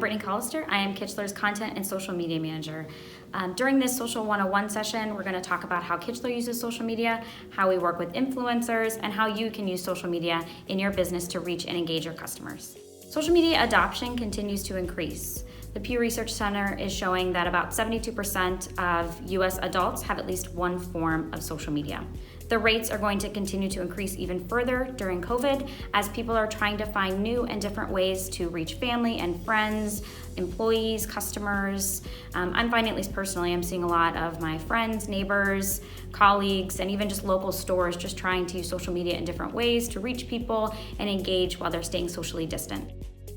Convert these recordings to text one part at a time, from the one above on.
Brittany Collister. I am Kichler's Content and Social Media Manager. During this Social 101 session, we're going to talk about how Kichler uses social media, how we work with influencers, and how you can use social media in your business to reach and engage your customers. Social media adoption continues to increase. The Pew Research Center is showing that about 72% of US adults have at least one form of social media. The rates are going to continue to increase even further during COVID as people are trying to find new and different ways to reach family and friends, employees, customers. I'm finding, at least personally, I'm seeing a lot of my friends, neighbors, colleagues, and even just local stores just trying to use social media in different ways to reach people and engage while they're staying socially distant.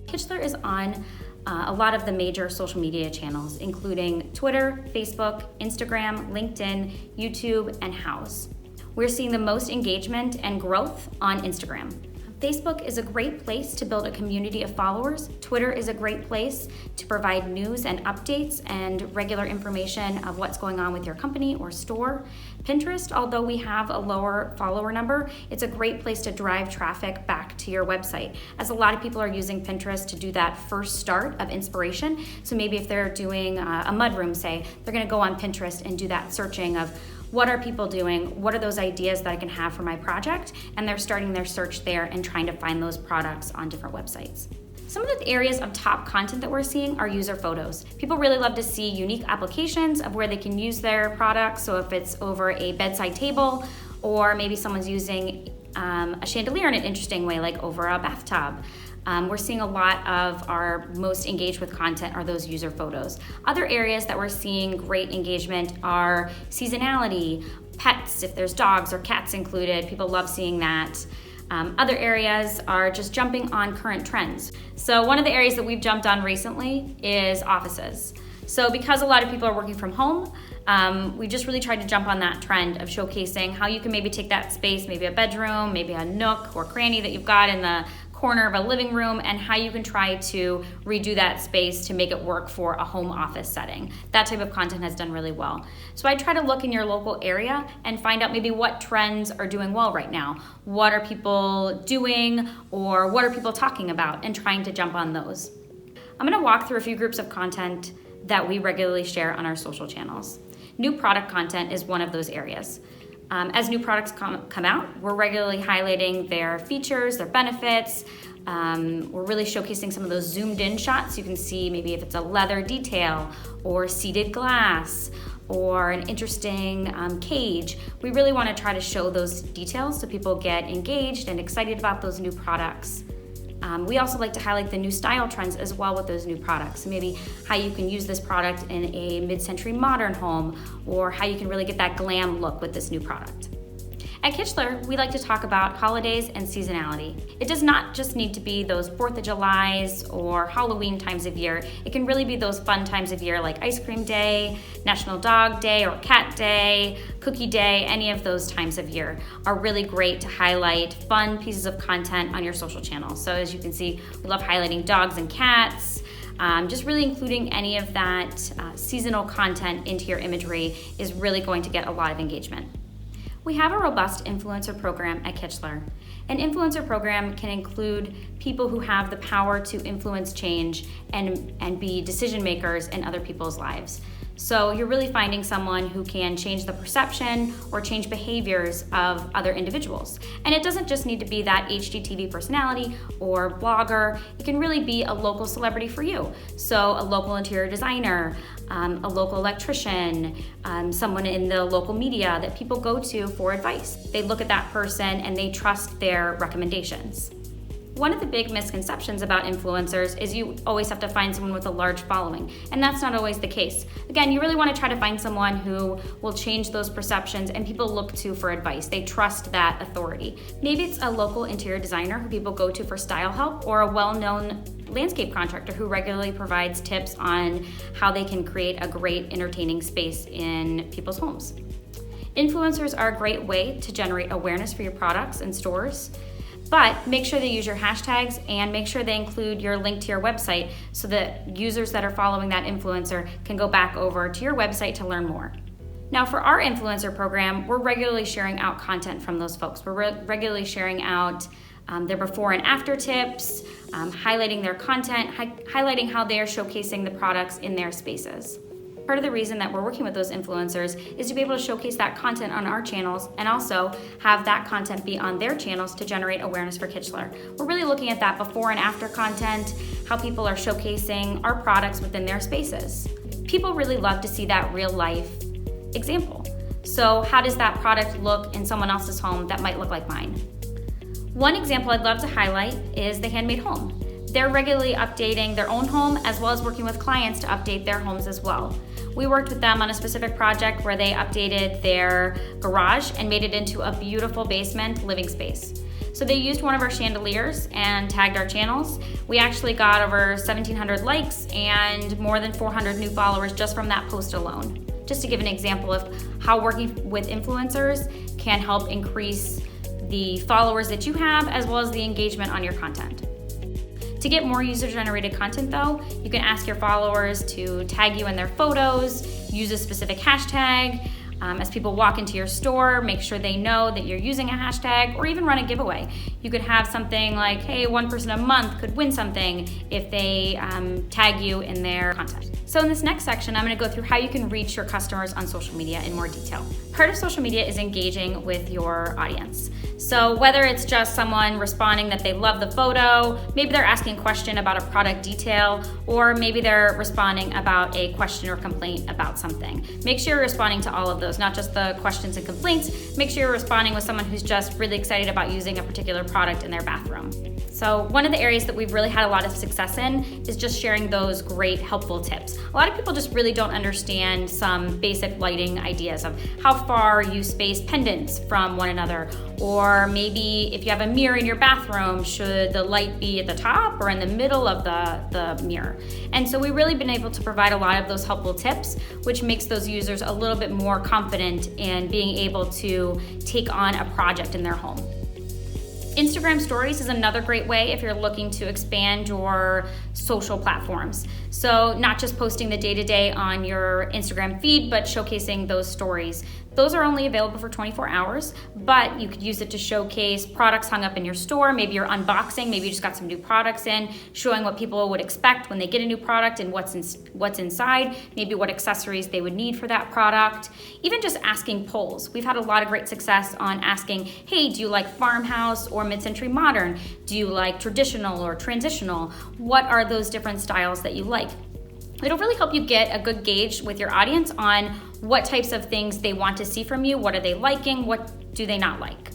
Kichler is on a lot of the major social media channels, including Twitter, Facebook, Instagram, LinkedIn, YouTube, and Houzz. We're seeing the most engagement and growth on Instagram. Facebook is a great place to build a community of followers. Twitter is a great place to provide news and updates and regular information of what's going on with your company or store. Pinterest, although we have a lower follower number, it's a great place to drive traffic back to your website, as a lot of people are using Pinterest to do that first start of inspiration. So maybe if they're doing a mudroom, say, they're gonna go on Pinterest and do that searching of what are people doing? What are those ideas that I can have for my project? And they're starting their search there and trying to find those products on different websites. Some of the areas of top content that we're seeing are user photos. People really love to see unique applications of where they can use their products. So if it's over a bedside table, or maybe someone's using a chandelier in an interesting way, like over a bathtub. We're seeing a lot of our most engaged with content are those user photos. Other areas that we're seeing great engagement are seasonality, pets, if there's dogs or cats included, people love seeing that. Other areas are just jumping on current trends. So one of the areas that we've jumped on recently is offices. So because a lot of people are working from home, we just really tried to jump on that trend of showcasing how you can maybe take that space, maybe a bedroom, maybe a nook or cranny that you've got in the corner of a living room, and how you can try to redo that space to make it work for a home office setting. That type of content has done really well. So I try to look in your local area and find out maybe what trends are doing well right now. What are people doing, or what are people talking about, and trying to jump on those. I'm gonna walk through a few groups of content that we regularly share on our social channels. New product content is one of those areas. As new products come out, we're regularly highlighting their features, their benefits. We're really showcasing some of those zoomed in shots. You can see maybe if it's a leather detail or seated glass or an interesting cage. We really want to try to show those details so people get engaged and excited about those new products. We also like to highlight the new style trends as well with those new products. So maybe how you can use this product in a mid-century modern home, or how you can really get that glam look with this new product. At Kichler, we like to talk about holidays and seasonality. It does not just need to be those 4th of Julys or Halloween times of year. It can really be those fun times of year like Ice Cream Day, National Dog Day or Cat Day, Cookie Day. Any of those times of year are really great to highlight fun pieces of content on your social channels. So as you can see, we love highlighting dogs and cats. Just really including any of that seasonal content into your imagery is really going to get a lot of engagement. We have a robust influencer program at Kichler. An influencer program can include people who have the power to influence change and be decision makers in other people's lives. So you're really finding someone who can change the perception or change behaviors of other individuals. And it doesn't just need to be that HGTV personality or blogger. It can really be a local celebrity for you. So a local interior designer, a local electrician, someone in the local media that people go to for advice. They look at that person and they trust their recommendations. One of the big misconceptions about influencers is you always have to find someone with a large following, and that's not always the case. Again, you really want to try to find someone who will change those perceptions and people look to for advice. They trust that authority. Maybe it's a local interior designer who people go to for style help, or a well-known landscape contractor who regularly provides tips on how they can create a great entertaining space in people's homes. Influencers are a great way to generate awareness for your products and stores. But make sure they use your hashtags and make sure they include your link to your website so that users that are following that influencer can go back over to your website to learn more. Now for our influencer program, we're regularly sharing out content from those folks. We're regularly sharing out their before and after tips, highlighting their content, highlighting how they are showcasing the products in their spaces. Part of the reason that we're working with those influencers is to be able to showcase that content on our channels and also have that content be on their channels to generate awareness for Kichler. We're really looking at that before and after content, how people are showcasing our products within their spaces. People really love to see that real life example. So how does that product look in someone else's home that might look like mine? One example I'd love to highlight is the Handmade Home. They're regularly updating their own home as well as working with clients to update their homes as well. We worked with them on a specific project where they updated their garage and made it into a beautiful basement living space. So they used one of our chandeliers and tagged our channels. We actually got over 1,700 likes and more than 400 new followers just from that post alone. Just to give an example of how working with influencers can help increase the followers that you have as well as the engagement on your content. To get more user-generated content though, you can ask your followers to tag you in their photos, use a specific hashtag. As people walk into your store, make sure they know that you're using a hashtag, or even run a giveaway. You could have something like, hey, one person a month could win something if they tag you in their content. So in this next section, I'm gonna go through how you can reach your customers on social media in more detail. Part of social media is engaging with your audience. So whether it's just someone responding that they love the photo, maybe they're asking a question about a product detail, or maybe they're responding about a question or complaint about something. Make sure you're responding to all of those, not just the questions and complaints. Make sure you're responding with someone who's just really excited about using a particular product in their bathroom. So one of the areas that we've really had a lot of success in is just sharing those great helpful tips. A lot of people just really don't understand some basic lighting ideas of how far you space pendants from one another, or maybe if you have a mirror in your bathroom, should the light be at the top or in the middle of the mirror? And so we've really been able to provide a lot of those helpful tips, which makes those users a little bit more confident in being able to take on a project in their home. Instagram stories is another great way if you're looking to expand your social platforms. So not just posting the day-to-day on your Instagram feed, but showcasing those stories. Those are only available for 24 hours, but you could use it to showcase products hung up in your store. Maybe you're unboxing, maybe you just got some new products in, showing what people would expect when they get a new product and what's inside, maybe what accessories they would need for that product. Even just asking polls. We've had a lot of great success on asking, hey, do you like farmhouse or mid-century modern? Do you like traditional or transitional? What are those different styles that you like? It'll really help you get a good gauge with your audience on what types of things they want to see from you, what are they liking, what do they not like.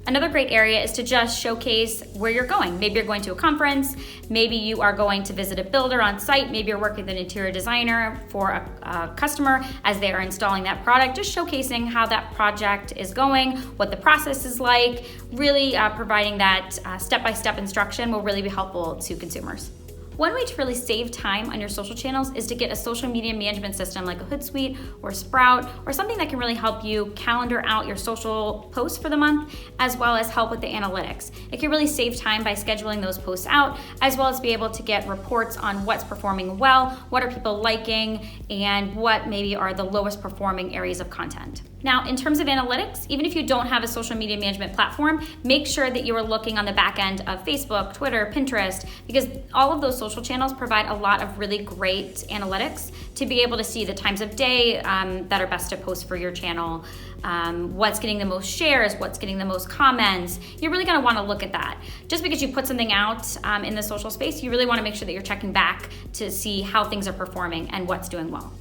Another great area is to just showcase where you're going. Maybe you're going to a conference, maybe you are going to visit a builder on site, maybe you're working with an interior designer for a customer as they are installing that product, just showcasing how that project is going, what the process is like, really providing that step-by-step instruction will really be helpful to consumers. One way to really save time on your social channels is to get a social media management system like a Hootsuite or Sprout, or something that can really help you calendar out your social posts for the month, as well as help with the analytics. It can really save time by scheduling those posts out, as well as be able to get reports on what's performing well, what are people liking, and what maybe are the lowest performing areas of content. Now, in terms of analytics, even if you don't have a social media management platform, make sure that you are looking on the back end of Facebook, Twitter, Pinterest, because all of those social channels provide a lot of really great analytics to be able to see the times of day that are best to post for your channel, what's getting the most shares, what's getting the most comments. You're really gonna wanna look at that. Just because you put something out in the social space, you really wanna make sure that you're checking back to see how things are performing and what's doing well.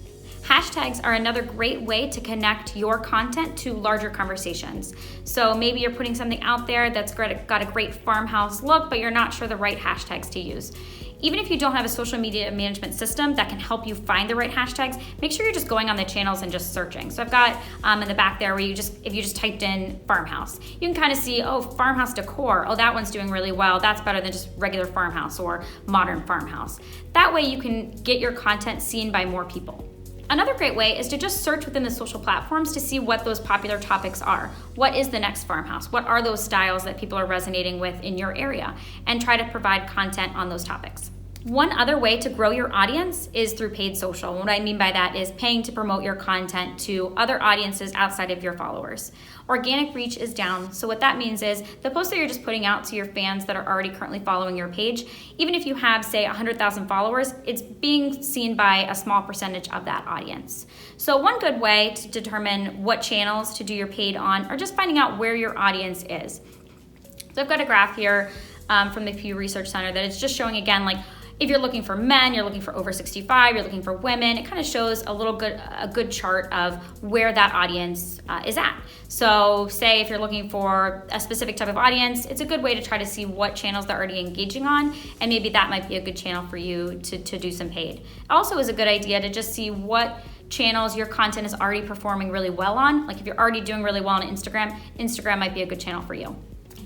Hashtags are another great way to connect your content to larger conversations. So maybe you're putting something out there that's got a great farmhouse look, but you're not sure the right hashtags to use. Even if you don't have a social media management system that can help you find the right hashtags, make sure you're just going on the channels and just searching. So I've got in the back there where if you just typed in farmhouse, you can kind of see, oh, farmhouse decor, oh, that one's doing really well. That's better than just regular farmhouse or modern farmhouse. That way you can get your content seen by more people. Another great way is to just search within the social platforms to see what those popular topics are. What is the next farmhouse? What are those styles that people are resonating with in your area? And try to provide content on those topics. One other way to grow your audience is through paid social. What I mean by that is paying to promote your content to other audiences outside of your followers. Organic reach is down, so what that means is the posts that you're just putting out to your fans that are already currently following your page, even if you have, say, 100,000 followers, it's being seen by a small percentage of that audience. So one good way to determine what channels to do your paid on are just finding out where your audience is. So I've got a graph here from the Pew Research Center that is just showing again, like, if you're looking for men, you're looking for over 65, you're looking for women, it kind of shows a good chart of where that audience is at. So say if you're looking for a specific type of audience, it's a good way to try to see what channels they're already engaging on, and maybe that might be a good channel for you to do some paid. It also is a good idea to just see what channels your content is already performing really well on. Like if you're already doing really well on Instagram might be a good channel for you.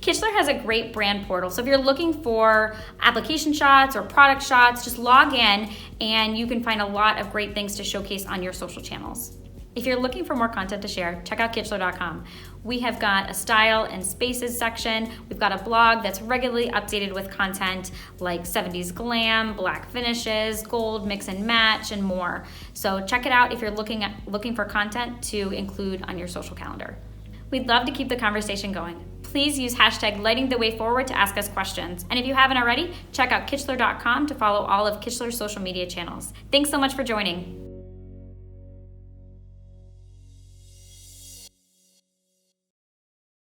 Kichler has a great brand portal. So if you're looking for application shots or product shots, just log in and you can find a lot of great things to showcase on your social channels. If you're looking for more content to share, check out Kichler.com. We have got a style and spaces section. We've got a blog that's regularly updated with content like 70s glam, black finishes, gold mix and match, and more. So check it out if you're looking for content to include on your social calendar. We'd love to keep the conversation going. Please use hashtag Lighting the Way Forward to ask us questions. And if you haven't already, check out Kichler.com to follow all of Kichler's social media channels. Thanks so much for joining.